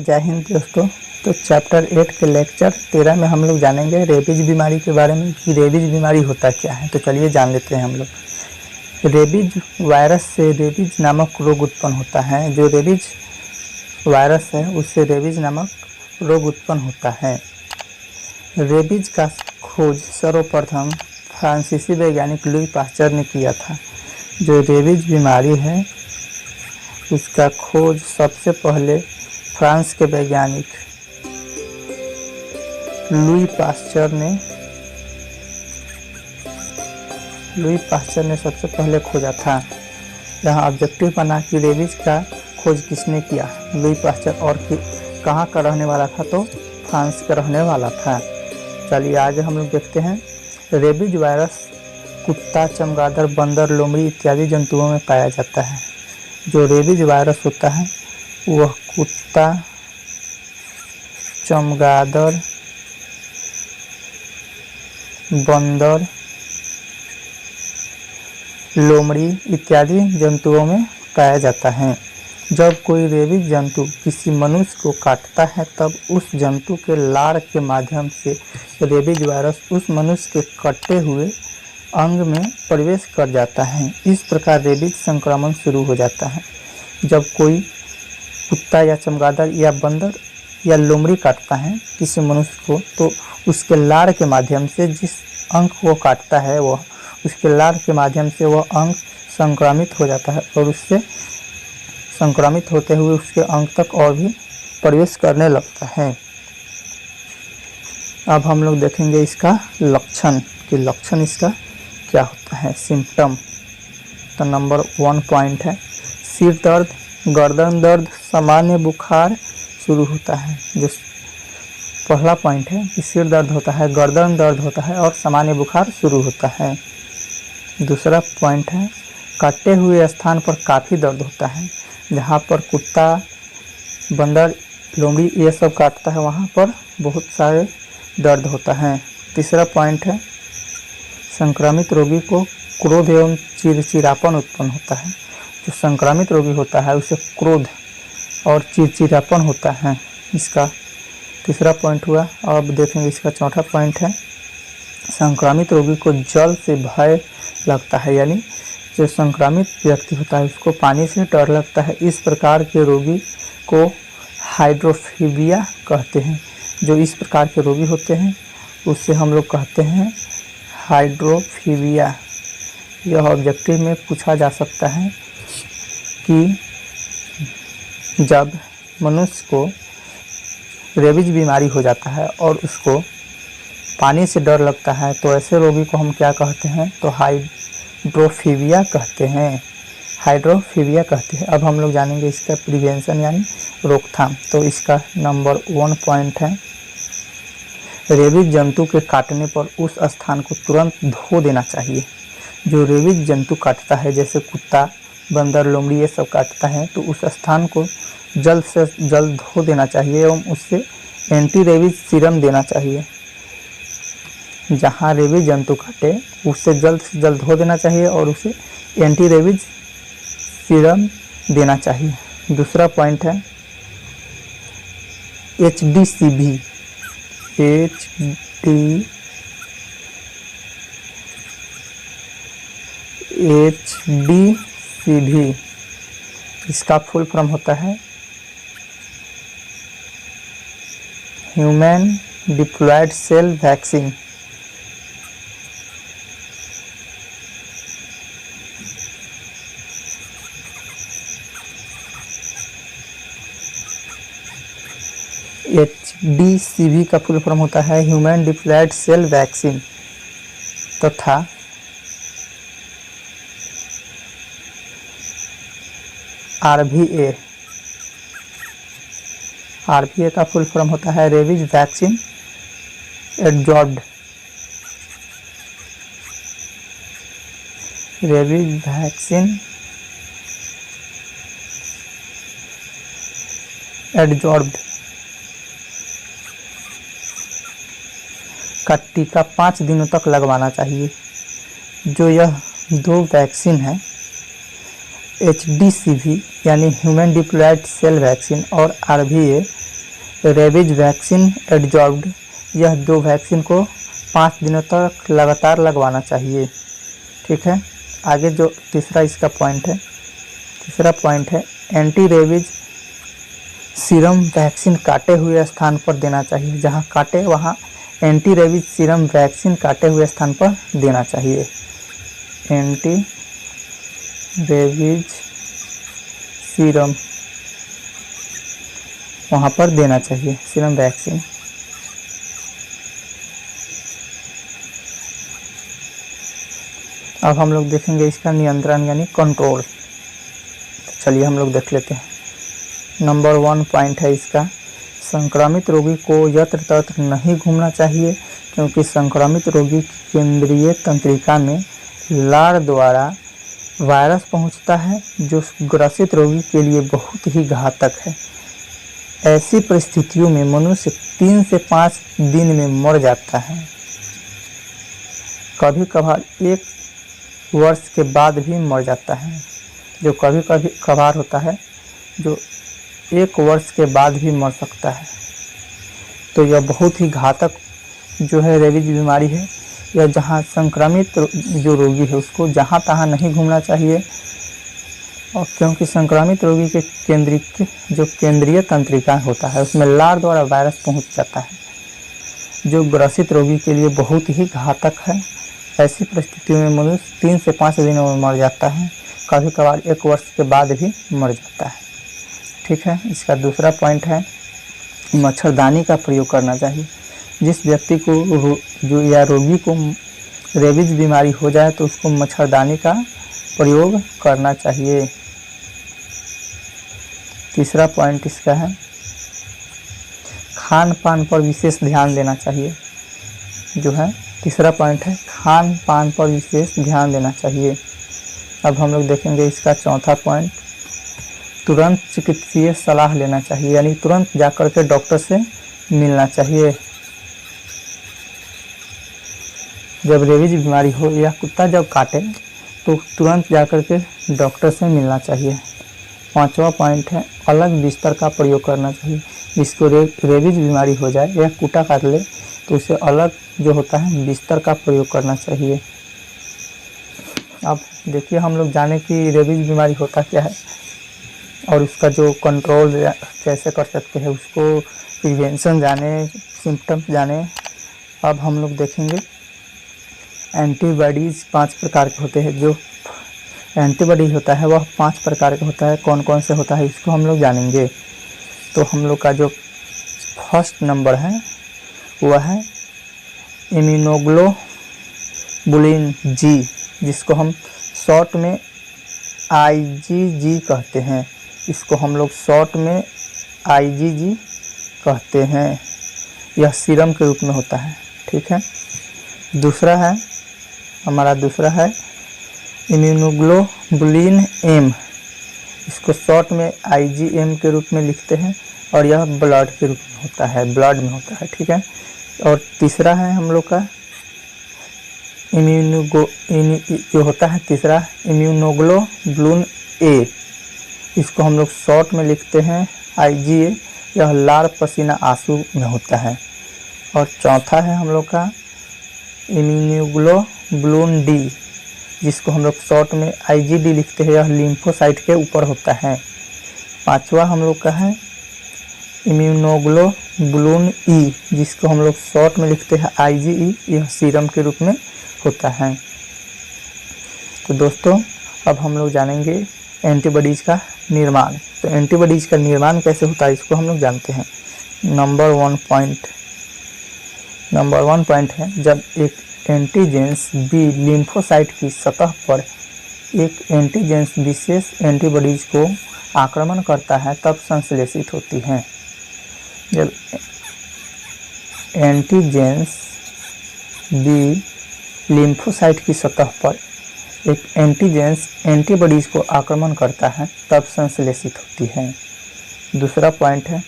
जय हिंद दोस्तों। तो चैप्टर 8 के लेक्चर 13 में हम लोग जानेंगे रेबीज बीमारी के बारे में कि रेबीज बीमारी होता क्या है। तो चलिए जान लेते हैं हम लोग। रेबीज वायरस से रेबीज नामक रोग उत्पन्न होता है। जो रेबीज वायरस है उससे रेबीज नामक रोग उत्पन्न होता है। रेबीज का खोज सर्वप्रथम फ्रांसीसी वैज्ञानिक लुई पास्चर ने किया था। जो रेबीज बीमारी है उसका खोज सबसे पहले फ्रांस के वैज्ञानिक लुई पास्चर ने सबसे पहले खोजा था। यहाँ ऑब्जेक्टिव बना कि रेबीज का खोज किसने किया, लुई पास्चर, और कहाँ का रहने वाला था, तो फ्रांस का रहने वाला था। चलिए आगे हम लोग देखते हैं। रेबीज वायरस कुत्ता, चमगादड़, बंदर, लोमड़ी इत्यादि जंतुओं में पाया जाता है। जो रेबीज वायरस होता है वह कुत्ता, चमगादड़, बंदर, लोमड़ी इत्यादि जंतुओं में पाया जाता है। जब कोई रेबीज जंतु किसी मनुष्य को काटता है तब उस जंतु के लार के माध्यम से रेबीज वायरस उस मनुष्य के कटे हुए अंग में प्रवेश कर जाता है। इस प्रकार रेबीज संक्रमण शुरू हो जाता है। जब कोई कुत्ता या चमगादड़ या बंदर या लोमड़ी काटता है किसी मनुष्य को, तो उसके लार के माध्यम से जिस अंग को काटता है वह उसके लार के माध्यम से वह अंग संक्रमित हो जाता है और उससे संक्रमित होते हुए उसके अंग तक और भी प्रवेश करने लगता है। अब हम लोग देखेंगे इसका लक्षण कि लक्षण इसका क्या होता है, सिम्टम। तो नंबर 1 पॉइंट है सिर दर्द, गर्दन दर्द, सामान्य बुखार शुरू होता है। जो पहला पॉइंट है कि सिर दर्द होता है, गर्दन दर्द होता है और सामान्य बुखार शुरू होता है। दूसरा पॉइंट है काटे हुए स्थान पर काफ़ी दर्द होता है। जहाँ पर कुत्ता, बंदर, लोमड़ी ये सब काटता है वहाँ पर बहुत सारे दर्द होता है। तीसरा पॉइंट है संक्रमित रोगी को क्रोध एवं चिड़चिड़ापन उत्पन्न होता है। जो संक्रमित रोगी होता है उसे क्रोध और चिड़चिड़ापन होता है। इसका तीसरा पॉइंट हुआ। अब देखेंगे इसका चौथा पॉइंट है संक्रमित रोगी को जल से भय लगता है। यानी जो संक्रमित व्यक्ति होता है उसको पानी से डर लगता है। इस प्रकार के रोगी को हाइड्रोफोबिया कहते हैं। जो इस प्रकार के रोगी होते हैं उससे हम लोग कहते हैं हाइड्रोफोबिया। यह ऑब्जेक्टिव में पूछा जा सकता है कि जब मनुष्य को रेबीज बीमारी हो जाता है और उसको पानी से डर लगता है तो ऐसे रोगी को हम क्या कहते हैं, तो हाइड्रोफोबिया कहते हैं। हाइड्रोफोबिया कहते हैं। अब हम लोग जानेंगे इसका प्रिवेंशन यानी रोकथाम। तो इसका नंबर 1 पॉइंट है रेबीज जंतु के काटने पर उस स्थान को तुरंत धो देना चाहिए। जो रेबीज जंतु काटता है जैसे कुत्ता, बंदर, लोमड़ी ये सब काटता है तो उस स्थान को जल्द से जल्द धो देना चाहिए एवं उससे एंटी रेबीज सीरम देना चाहिए। जहाँ रेबीज जंतु काटे उससे जल्द से जल्द धो देना चाहिए और उसे एंटी रेबीज सीरम देना चाहिए। दूसरा पॉइंट है HDCV। HDCV इसका फुल फॉर्म होता है human diploid cell vaccine. HDCV का फुल फॉर्म होता है ह्यूमन डिप्लॉयड सेल वैक्सीन तथा RVA का फुल फॉर्म होता है rabies vaccine adsorbed. Rabies vaccine adsorbed का टीका 5 दिनों तक लगवाना चाहिए। जो यह 2 वैक्सीन है HDCV यानी ह्यूमन डिप्लॉयड सेल वैक्सीन और RVA रेबीज वैक्सीन एडजॉर्ब्ड, यह 2 वैक्सीन को 5 दिनों तक लगातार लगवाना चाहिए। ठीक है, आगे जो तीसरा इसका पॉइंट है, तीसरा पॉइंट है एंटी रेबीज सीरम वैक्सीन काटे हुए स्थान पर देना चाहिए। जहाँ काटे वहाँ एंटी रेबीज सीरम वैक्सीन काटे हुए स्थान पर देना चाहिए। एंटी रेबीज सीरम वहाँ पर देना चाहिए सीरम वैक्सीन। अब हम लोग देखेंगे इसका नियंत्रण यानी कंट्रोल। तो चलिए हम लोग देख लेते हैं। नंबर 1 पॉइंट है इसका, संक्रमित रोगी को यत्र तत्र नहीं घूमना चाहिए, क्योंकि संक्रमित रोगी की केंद्रीय तंत्रिका में लार द्वारा वायरस पहुंचता है, जो ग्रसित रोगी के लिए बहुत ही घातक है। ऐसी परिस्थितियों में मनुष्य 3 से 5 दिन में मर जाता है, कभी कभार 1 वर्ष के बाद भी मर जाता है। जो कभी कभी कभार होता है जो 1 वर्ष के बाद भी मर सकता है। तो यह बहुत ही घातक जो है रेबीज बीमारी है। यह जहाँ संक्रमित जो रोगी है उसको जहाँ तहाँ नहीं घूमना चाहिए, और क्योंकि संक्रमित रोगी के केंद्रीय तंत्रिका होता है उसमें लार द्वारा वायरस पहुँच जाता है, जो ग्रसित रोगी के लिए बहुत ही घातक है। ऐसी परिस्थितियों में मनुष्य 3 से 5 दिनों में मर जाता है, कभी कभार 1 वर्ष के बाद भी मर जाता है। ठीक है, इसका दूसरा पॉइंट है मच्छरदानी का प्रयोग करना चाहिए। जिस व्यक्ति को जो या रोगी को रेबीज बीमारी हो जाए तो उसको मच्छरदानी का प्रयोग करना चाहिए। तीसरा पॉइंट इसका है खान पान पर विशेष ध्यान देना चाहिए। जो है तीसरा पॉइंट है खान पान पर विशेष ध्यान देना चाहिए। अब हम लोग देखेंगे इसका चौथा पॉइंट, तुरंत चिकित्सीय सलाह लेना चाहिए, यानी तुरंत जाकर के डॉक्टर से मिलना चाहिए। जब रेबीज बीमारी हो या कुत्ता जब काटे तो तुरंत जाकर के डॉक्टर से मिलना चाहिए। 5वां पॉइंट है अलग बिस्तर का प्रयोग करना चाहिए। जिसको रेबीज बीमारी हो जाए या कुत्ता काट ले तो उसे अलग जो होता है बिस्तर का प्रयोग करना चाहिए। अब देखिए हम लोग जाने कि रेबीज बीमारी होता क्या है और उसका जो कंट्रोल कैसे कर सकते हैं, उसको प्रिवेंशन जाने, सिम्टम्स जाने। अब हम लोग देखेंगे एंटीबॉडीज़ 5 प्रकार के होते हैं। जो एंटीबॉडी होता है वह 5 प्रकार का होता है। कौन कौन से होता है इसको हम लोग जानेंगे। तो हम लोग का जो फर्स्ट नंबर है वह है इम्यूनोग्लोबुलिन जी, जिसको हम शॉर्ट में IgG कहते हैं। इसको हम लोग शॉर्ट में IgG कहते हैं। यह सीरम के रूप में होता है। ठीक है, दूसरा है हमारा इम्यूनोग्लोबुलिन M, इसको शॉर्ट में IgM के रूप में लिखते हैं और यह ब्लड के रूप में होता है, ब्लड में होता है। ठीक है, और तीसरा है हम लोग का जो होता है तीसरा इम्यूनोग्लोबुलिन A, इसको हम लोग शॉर्ट में लिखते हैं IgA, यह लाल पसीना आंसू में होता है। और चौथा है हम लोग का इम्यूनोग्लोबुलिन D, जिसको हम लोग शॉर्ट में IgD लिखते हैं, यह लिम्फोसाइट के ऊपर होता है। 5वां हम लोग का है इम्यूनोग्लोबुलिन E, जिसको हम लोग शॉर्ट में लिखते हैं IgE, यह सीरम के रूप में होता है। तो दोस्तों अब हम लोग जानेंगे एंटीबॉडीज़ का निर्माण। तो एंटीबॉडीज़ का निर्माण कैसे होता है इसको हम लोग जानते हैं। नंबर 1 पॉइंट है जब एक एंटीजेंस बी लिम्फोसाइट की सतह पर एक एंटीजेंस विशेष एंटीबॉडीज को आक्रमण करता है तब संश्लेषित होती हैं। जब एंटीजेंस बी लिम्फोसाइट की सतह पर एक एंटीजेंस एंटीबॉडीज को आक्रमण करता है तब संश्लेषित होती है। दूसरा पॉइंट है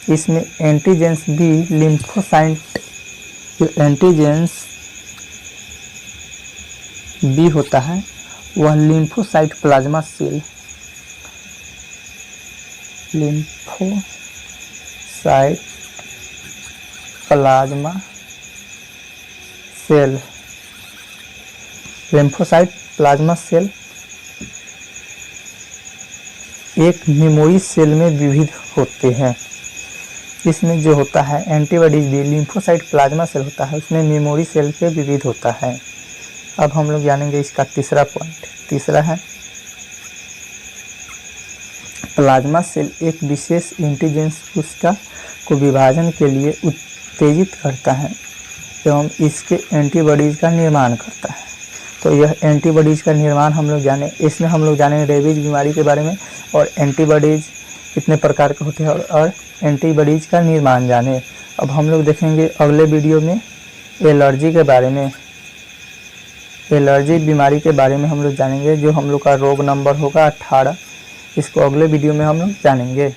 इसमें एंटीजेंस बी लिम्फोसाइट, जो एंटीजेंस बी होता है वह lymphocyte plasma cell lymphocyte plasma cell. Lymphocyte plasma cell एक मेमोरी सेल में विविध होते हैं। इसमें जो होता है एंटीबॉडीज भी लिम्फोसाइट प्लाज्मा सेल होता है, उसमें मेमोरी सेल से विविध होता है। अब हम लोग जानेंगे इसका तीसरा पॉइंट। तीसरा है प्लाज्मा सेल एक विशेष एंटीजन कोशिका को विभाजन के लिए उत्तेजित करता है एवं इसके एंटीबॉडीज का निर्माण करता है। तो यह एंटीबॉडीज का निर्माण हम लोग जाने, इसमें हम लोग जानेंगे रेबीज बीमारी के बारे में और एंटीबॉडीज कितने प्रकार के होते हैं और एंटीबॉडीज का निर्माण जाने। अब हम लोग देखेंगे अगले वीडियो में एलर्जी के बारे में, एलर्जी बीमारी के बारे में हम लोग जानेंगे, जो हम लोग का रोग नंबर होगा 18। इसको अगले वीडियो में हम लोग जानेंगे।